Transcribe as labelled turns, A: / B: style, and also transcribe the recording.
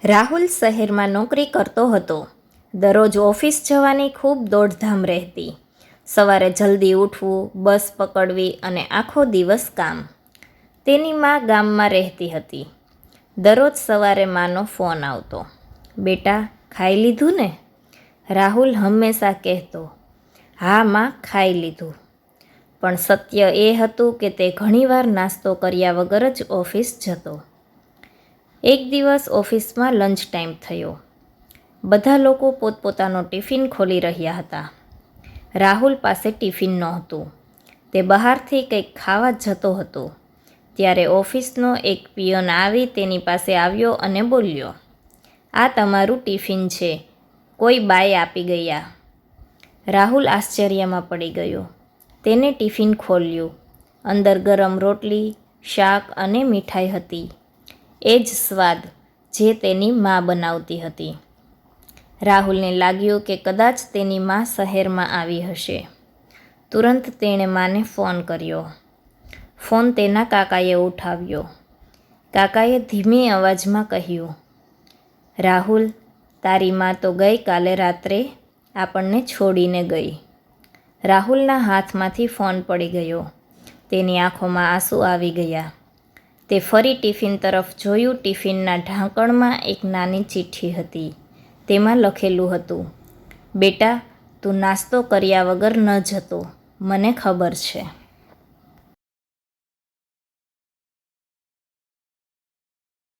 A: રાહુલ શહેરમાં નોકરી કરતો હતો. દરરોજ ઓફિસ જવાની ખૂબ દોડધામ રહેતી. સવારે જલ્દી ઉઠવું, બસ પકડવી અને આખો દિવસ કામ. તેની માં ગામમાં રહેતી હતી. દરરોજ સવારે માનો ફોન આવતો, "બેટા, ખાઈ લીધું ને?" રાહુલ હંમેશા કહેતો, "હા માં, ખાઈ લીધું." પણ સત્ય એ હતું કે તે ઘણીવાર નાસ્તો કર્યા વગર જ ઓફિસ જતો. એક દિવસ ઓફિસમાં લંચ ટાઈમ થયો. બધા લોકો પોતપોતાનો ટિફિન ખોલી રહ્યા હતા. રાહુલ પાસે ટિફિન નહોતું. તે બહારથી કંઈક ખાવા જતો હતો. ત્યારે ઓફિસનો એક પિયોન આવી તેની પાસે આવ્યો અને બોલ્યો, "આ તમારું ટિફિન છે, કોઈ બાઈ આપી ગયા." રાહુલ આશ્ચર્યમાં પડી ગયો. તેને ટિફિન ખોલ્યું. અંદર ગરમ રોટલી, શાક અને મીઠાઈ હતી. એ જ સ્વાદ જે તેની માં બનાવતી હતી. રાહુલને લાગ્યું કે કદાચ તેની માં શહેરમાં આવી હશે. તુરંત તેણે માને ફોન કર્યો. ફોન તેના કાકાએ ઉઠાવ્યો. કાકાએ ધીમી અવાજમાં કહ્યું, "રાહુલ, તારી માં તો ગઈકાલે રાત્રે આપણને છોડીને ગઈ." રાહુલના હાથમાંથી ફોન પડી ગયો. તેની આંખોમાં આંસુ આવી ગયા. તે ફરી ટિફિન તરફ જોયું. ટિફિનના ઢાંકણમાં એક નાની ચિઠ્ઠી હતી. તેમાં લખેલું હતું, "બેટા, તું નાસ્તો કર્યા વગર ન જતો, મને ખબર છે."